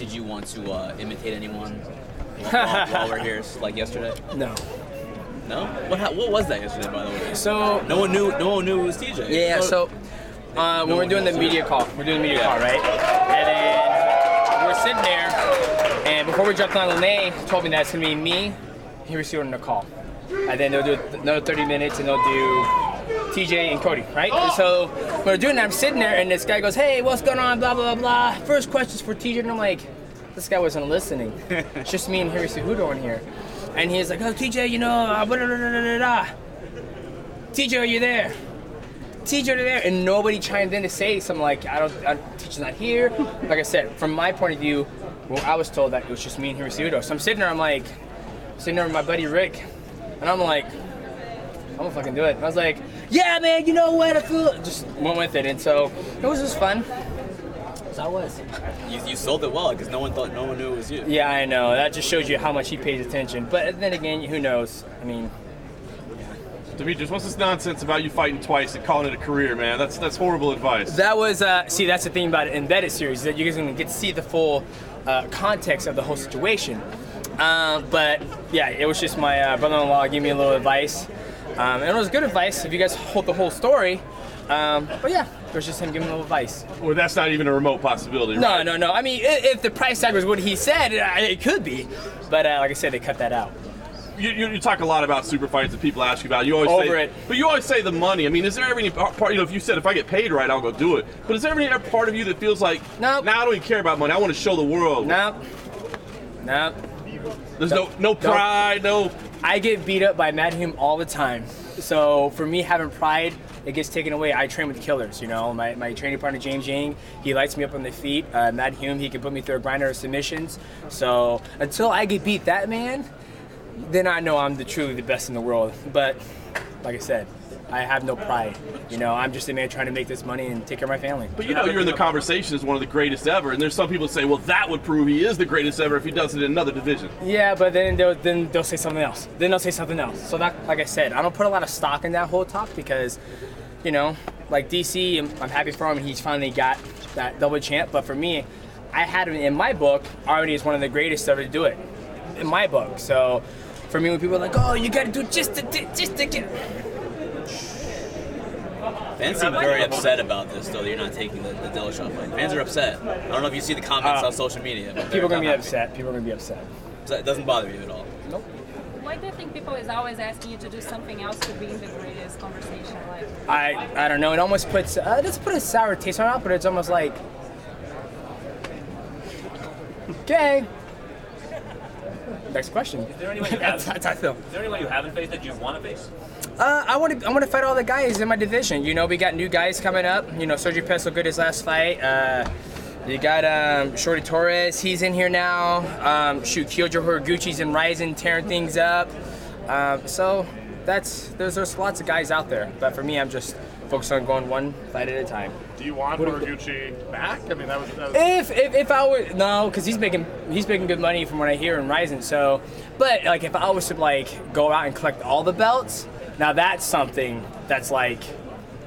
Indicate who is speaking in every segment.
Speaker 1: Did you want to imitate anyone while we're here, like yesterday?
Speaker 2: No.
Speaker 1: No? What was that yesterday, by the way?
Speaker 2: So
Speaker 1: no one knew it was TJ.
Speaker 2: Yeah. So when we're doing the media call, right? And then we're sitting there, and before we jumped on, Lene told me that it's gonna be me, Cejudo, and Nicole, and then they'll do another 30 minutes, and they'll do TJ and Cody, right? And so when we're doing that, I'm sitting there, and this guy goes, "Hey, what's going on? Blah blah blah blah. First question's for TJ," and I'm like, this guy wasn't listening. It's just me and Cejudo in here. And he's like, "Oh, TJ, you know, blah, blah, blah, blah, blah. TJ, are you there? TJ, are you there?" And nobody chimed in to say something like, TJ's not here. Like I said, from my point of view, well, I was told that it was just me and Cejudo. So I'm sitting there, sitting there with my buddy Rick, and I'm like, I'm gonna fucking do it. And I was like, "Yeah, man, you know what? I feel," just went with it. And so it was just fun. So I was.
Speaker 1: You sold it well because no one knew it was you.
Speaker 2: Yeah, I know. That just shows you how much he pays attention. But then again, who knows? I mean,
Speaker 3: Demetrious, what's this nonsense about you fighting twice and calling it a career, man? That's horrible advice.
Speaker 2: That was see. That's the thing about an embedded series, that you guys are gonna get to see the full context of the whole situation. But yeah, it was just my brother-in-law gave me a little advice, and it was good advice if you guys hold the whole story. But yeah, it was just him giving a little advice.
Speaker 3: Well, that's not even a remote possibility, right?
Speaker 2: No. I mean, if the price tag was what he said, it could be. But like I said, they cut that out.
Speaker 3: You talk a lot about super fights that people ask you about. You always say it. But you always say the money. I mean, is there ever any part, if you said, if I get paid right, I'll go do it. But is there ever any part of you that feels like,
Speaker 2: nope,
Speaker 3: now I don't even care about money. I want to show the world.
Speaker 2: Nope.
Speaker 3: There's no pride, no.
Speaker 2: I get beat up by Mad Hume all the time. So for me, having pride, it gets taken away. I train with killers, you know. My training partner, James Yang, he lights me up on the feet. Mad Hume, he can put me through a grinder of submissions. So until I get beat that man, then I know I'm truly the best in the world. But like I said, I have no pride. You know, I'm just a man trying to make this money and take care of my family.
Speaker 3: But you know, you're in the conversation as one of the greatest ever, and there's some people that say, well, that would prove he is the greatest ever if he does it in another division.
Speaker 2: Yeah, but then they'll say something else. Then they'll say something else. So that, like I said, I don't put a lot of stock in that whole talk because, you know, like DC, I'm happy for him. He's finally got that double champ. But for me, I had him in my book already as one of the greatest ever to do it, in my book. So for me, when people are like, "Oh, you got to do just to get."
Speaker 1: Fans seem very upset about this, though, that you're not taking the Dillashaw fight. Fans are upset. I don't know if you see the comments on social media. But
Speaker 2: people are going to be upset.
Speaker 1: So it doesn't bother you at all?
Speaker 2: Nope.
Speaker 4: Why do you think people is always asking you to do something else to be in the greatest conversation? Like,
Speaker 2: I don't know. It almost puts let's put a sour taste on it, but it's almost like, okay. Next question.
Speaker 5: Is there anyone you
Speaker 2: that's how I feel.
Speaker 5: Is there anyone you haven't faced that you want to face?
Speaker 2: I want to fight all the guys in my division. You know, we got new guys coming up. You know, Sergio Pettis looked good his last fight. You got Shorty Torres. He's in here now. Kyojo Horiguchi's in Ryzen, tearing things up. So there's lots of guys out there. But for me, I'm just focused on going one fight at a time.
Speaker 6: Do you want Horiguchi back? I mean, that was
Speaker 2: if I were, no, because he's making good money from what I hear in Ryzen. So, but like if I was to like go out and collect all the belts, now that's something that's like,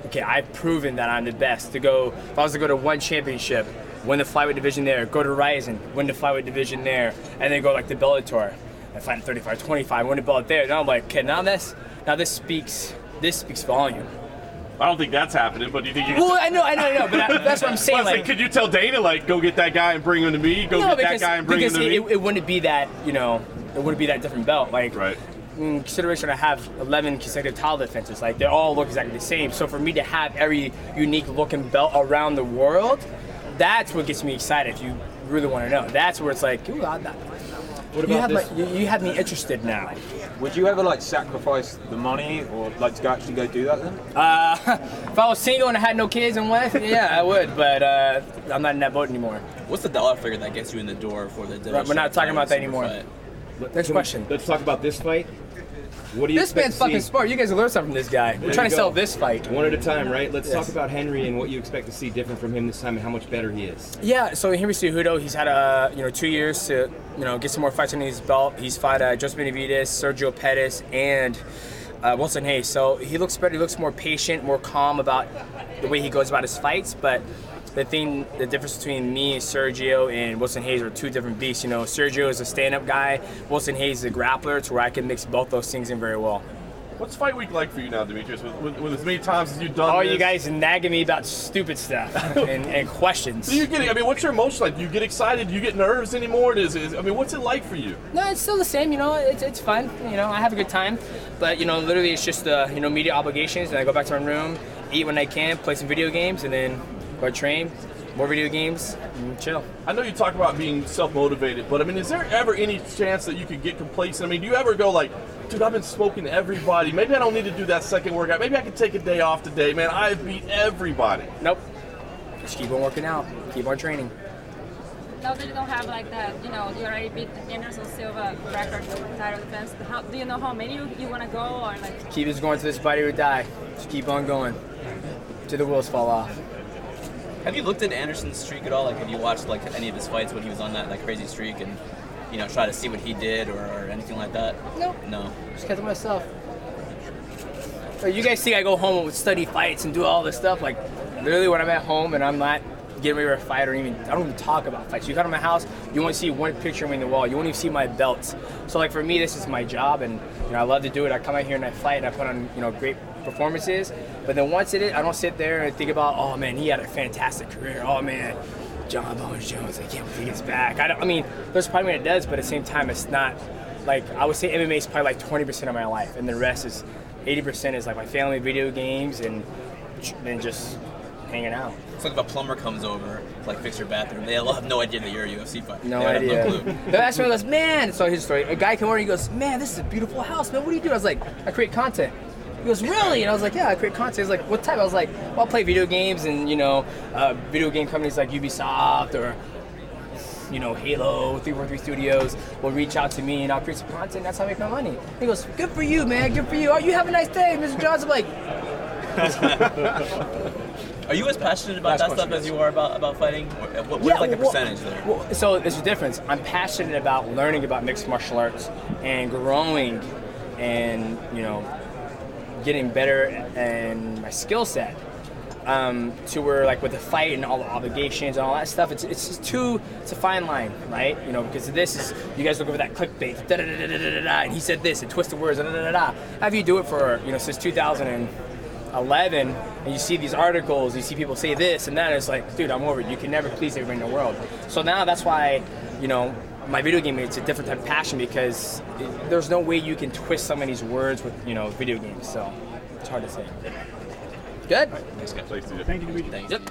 Speaker 2: okay, I've proven that I'm the best. If I was to go to one championship, win the flyweight division there, go to Ryzen, win the flyweight division there, and then go like to Bellator and fight at 35, 25, win the belt there. Now I'm like, okay, now this speaks volume.
Speaker 3: I don't think that's happening, but do you think you?
Speaker 2: Well, I know, but that's what I'm saying.
Speaker 3: Like, could you tell Dana, like, go get that guy and bring him to me? Get that guy and bring him to me?
Speaker 2: It wouldn't be that, you know, it wouldn't be that different belt. Like,
Speaker 3: right.
Speaker 2: In consideration, I have 11 consecutive title defenses. Like, they all look exactly the same. So for me to have every unique looking belt around the world, that's what gets me excited. If you really want to know, that's where it's like, ooh, you have me interested now.
Speaker 7: Would you ever like sacrifice the money or like to actually go do that then?
Speaker 2: If I was single and I had no kids and wife, yeah, I would. But I'm not in that boat anymore.
Speaker 1: What's the dollar figure that gets you in the door for the Dillashaw?
Speaker 2: We're not talking about that anymore. Next question.
Speaker 7: Let's talk about this fight. What do you
Speaker 2: This man's fucking smart. You guys will learn something from this guy. We're trying to sell this fight.
Speaker 7: One at a time, right? Let's talk about Henry and what you expect to see different from him this time and how much better he is.
Speaker 2: Yeah, so Henry Cejudo, he's had 2 years to get some more fights under his belt. He's fought Joseph Benavidez, Sergio Pettis, and Wilson Hayes. So he looks better. He looks more patient, more calm about the way he goes about his fights. But the difference between me, Sergio, and Wilson Hayes are two different beasts. You know, Sergio is a stand-up guy. Wilson Hayes is a grappler, to where I can mix both those things in very well.
Speaker 3: What's fight week like for you now, Demetrious? With as many times as you've done
Speaker 2: Oh,
Speaker 3: this?
Speaker 2: you guys nagging me about stupid stuff and questions.
Speaker 3: So I mean, what's your emotion like? Do you get excited? Do you get nerves anymore? I mean, what's it like for you?
Speaker 2: No, it's still the same. You know, it's fun. You know, I have a good time. But, you know, literally it's just you know, media obligations. And I go back to my room, eat when I can, play some video games, and then go train, more video games, and chill.
Speaker 3: I know you talk about being self-motivated, but I mean, is there ever any chance that you could get complacent? I mean, do you ever go like, dude, I've been smoking everybody. Maybe I don't need to do that second workout. Maybe I can take a day off today. Man, I've beat everybody.
Speaker 2: Nope. Just keep on working out. Keep on training.
Speaker 4: Now that you don't have like that, you know, you already beat Anderson Silva record title defense. Do you know how many you want to go, or like?
Speaker 2: Keep just going to this fight or die. Just keep on going till the wheels fall off.
Speaker 1: Have you looked at Anderson's streak at all? Like, have you watched like any of his fights when he was on that crazy streak, and you know, try to see what he did or anything like that?
Speaker 2: No.
Speaker 1: No.
Speaker 2: Just kept to myself. Like, you guys think I go home and would study fights and do all this stuff? Like, literally when I'm at home and I'm not getting ready for a fight, I don't even talk about fights. You come to my house, you won't see one picture of me in the wall. You won't even see my belts. So like for me, this is my job, and you know, I love to do it. I come out here and I fight and I put on, you know, great performances. But then once I don't sit there and think about, oh man, he had a fantastic career. Oh man, John Bones Jones, I can't believe he gets back. I mean, there's probably when it does, but at the same time, it's not like, I would say MMA is probably like 20% of my life, and the rest is 80% is like my family, video games, and then just hanging out.
Speaker 1: It's like if a plumber comes over to like fix your bathroom, they'll have no idea that you're a UFC fighter.
Speaker 2: No
Speaker 1: they
Speaker 2: idea.
Speaker 1: Have no clue.
Speaker 2: That's when he goes, man, so his story. A guy came over and he goes, man, this is a beautiful house, man. What do you do? I was like, I create content. He goes, really? And I was like, yeah, I create content. He's like, what type? I was like, well, I'll play video games, and you know, video game companies like Ubisoft or you know, Halo, 343 Studios will reach out to me and I'll create some content. That's how I make my money. He goes, good for you, man. Good for you. Oh, you have a nice day, Mr. Johnson. I'm like,
Speaker 1: are you as passionate about that stuff as you are about fighting? What's like the percentage there?
Speaker 2: Well, so there's a difference. I'm passionate about learning about mixed martial arts and growing and, you know, getting better in my skill set. To where like with the fight and all the obligations and all that stuff, it's a fine line, right? You know, because this is, you guys look over that clickbait, da da da da da da da, and he said this and twisted words, da da da da. Have you do it for, you know, since 2011, and you see these articles, you see people say this and that, and it's like, dude, I'm over it. You can never please everybody in the world. So now that's why, you know, my video game, it's a different type of passion, because there's no way you can twist some of these words with, you know, video games. So it's hard to say. Good.
Speaker 3: Thanks, guys.
Speaker 6: Thank you, Demetrious.
Speaker 1: Thanks.
Speaker 2: Yep.